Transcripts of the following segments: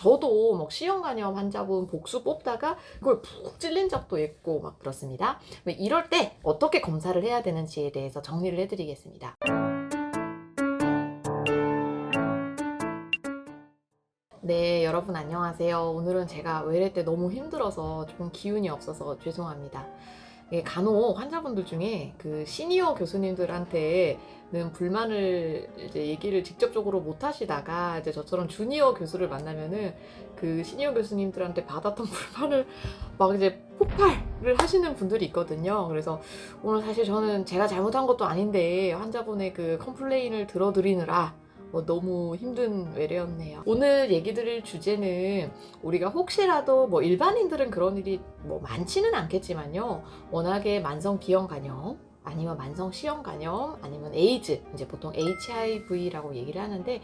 저도 뭐 C형 간염 환자분 복수 뽑다가 그걸 푹 찔린 적도 있고 막 그렇습니다. 이럴 때 어떻게 검사를 해야 되는지에 대해서 정리를 해드리겠습니다. 네, 여러분 안녕하세요. 오늘은 제가 외래 때 너무 힘들어서 조금 기운이 없어서 죄송합니다. 간혹 환자분들 중에 그 시니어 교수님들한테는 불만을 이제 얘기를 직접적으로 못 하시다가 이제 저처럼 주니어 교수를 만나면은 그 시니어 교수님들한테 받았던 불만을 막 이제 폭발을 하시는 분들이 있거든요. 그래서 오늘 사실 저는 제가 잘못한 것도 아닌데 환자분의 그 컴플레인을 들어드리느라 너무 힘든 외래였네요. 오늘 얘기 드릴 주제는 우리가 혹시라도 뭐 일반인들은 그런 일이 뭐 많지는 않겠지만요. 워낙에 만성 B형 간염 아니면 만성 C형 간염 아니면 에이즈, 이제 보통 HIV라고 얘기를 하는데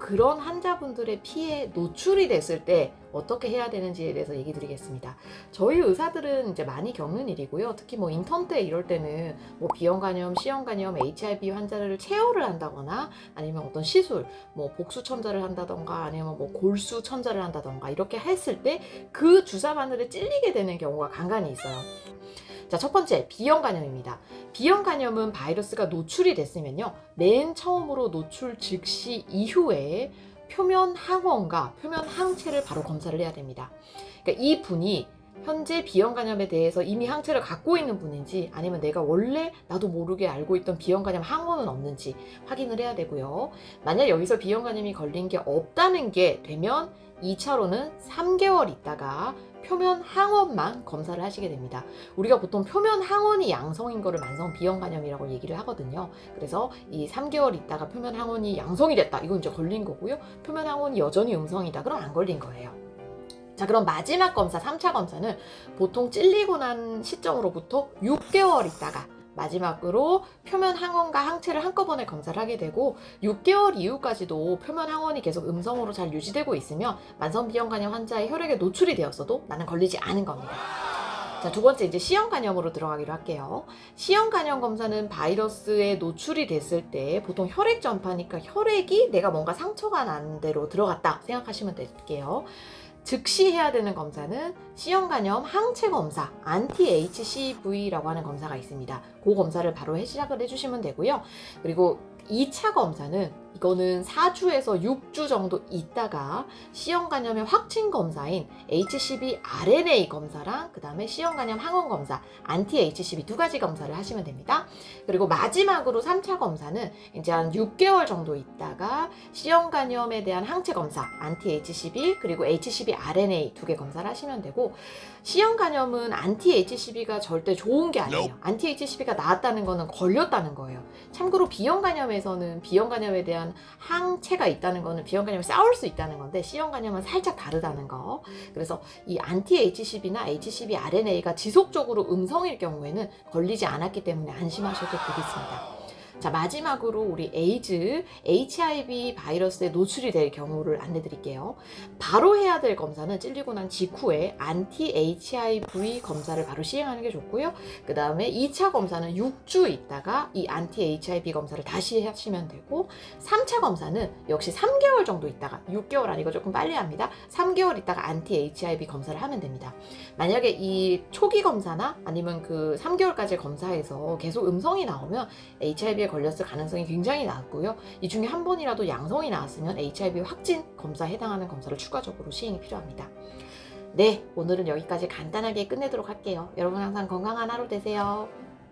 그런 환자분들의 피해 노출이 됐을 때 어떻게 해야 되는지에 대해서 얘기 드리겠습니다. 저희 의사들은 이제 많이 겪는 일이고요. 특히 뭐 인턴 때 이럴 때는 뭐 B형 간염, C형 간염, HIV 환자를 체어를 한다거나 아니면 어떤 시술, 뭐 복수 첨자를 한다던가 아니면 뭐 골수 첨자를 한다던가 이렇게 했을 때 그 주사 바늘에 찔리게 되는 경우가 간간히 있어요. 자, 첫 번째, B형 간염입니다. B형 간염은 바이러스가 노출이 됐으면요. 맨 처음으로 노출 즉시 이후에 표면 항원과 표면 항체를 바로 검사를 해야 됩니다. 그러니까 이 분이 현재 B형 간염에 대해서 이미 항체를 갖고 있는 분인지 아니면 내가 원래 나도 모르게 알고 있던 B형 간염 항원은 없는지 확인을 해야 되고요. 만약 여기서 B형 간염이 걸린 게 없다는 게 되면 2차로는 3개월 있다가 표면 항원만 검사를 하시게 됩니다. 우리가 보통 표면 항원이 양성인 거를 만성 B형 간염이라고 얘기를 하거든요. 그래서 이 3개월 있다가 표면 항원이 양성이 됐다. 이건 이제 걸린 거고요. 표면 항원이 여전히 음성이다. 그럼 안 걸린 거예요. 자, 그럼 마지막 검사, 3차 검사는 보통 찔리고 난 시점으로부터 6개월 있다가 마지막으로 표면 항원과 항체를 한꺼번에 검사를 하게 되고 6개월 이후까지도 표면 항원이 계속 음성으로 잘 유지되고 있으면 만성 B형 간염 환자의 혈액에 노출이 되었어도 나는 걸리지 않은 겁니다. 자, 두 번째 이제 C형 간염으로 들어가기로 할게요. C형 간염 검사는 바이러스에 노출이 됐을 때 보통 혈액 전파니까 혈액이 내가 뭔가 상처가 난 대로 들어갔다 생각하시면 될게요. 즉시 해야 되는 검사는 C형 간염 항체 검사, anti-HCV라고 하는 검사가 있습니다. 그 검사를 바로 시작을 해주시면 되고요. 그리고 2차 검사는 이거는 4주에서 6주 정도 있다가 C형 간염의 확진 검사인 HCV RNA 검사랑 그 다음에 C형 간염 항원 검사, anti-HCV 두 가지 검사를 하시면 됩니다. 그리고 마지막으로 3차 검사는 이제 한 6개월 정도 있다가 C형 간염에 대한 항체 검사, anti-HCV 그리고 HCV RNA 두 개 검사를 하시면 되고 C형 간염은 anti-HCV가 절대 좋은 게 아니에요. anti-HCV가 나왔다는 거는 걸렸다는 거예요. 참고로 B형 간염에서는 B형 간염에 대한 항체가 있다는 거는 B형 간염을 싸울 수 있다는 건데 C형 간염은 살짝 다르다는 거. 그래서 이 anti-HCV나 HCV RNA가 지속적으로 음성일 경우에는 걸리지 않았기 때문에 안심하셔도 되겠습니다. 자, 마지막으로 우리 에이즈, HIV 바이러스에 노출이 될 경우를 안내드릴게요. 바로 해야 될 검사는 찔리고 난 직후에 anti-HIV 검사를 바로 시행하는 게 좋고요. 그 다음에 2차 검사는 6주 있다가 이 anti-HIV 검사를 다시 하시면 되고 3차 검사는 역시 3개월 정도 있다가 6개월 아니고 조금 빨리 합니다. 3개월 있다가 anti-HIV 검사를 하면 됩니다. 만약에 이 초기 검사나 아니면 그 3개월까지 검사해서 계속 음성이 나오면 HIV에 걸렸을 가능성이 굉장히 낮고요. 이 중에 한 번이라도 양성이 나왔으면 HIV 확진 검사에 해당하는 검사를 추가적으로 시행이 필요합니다. 네, 오늘은 여기까지 간단하게 끝내도록 할게요. 여러분 항상 건강한 하루 되세요.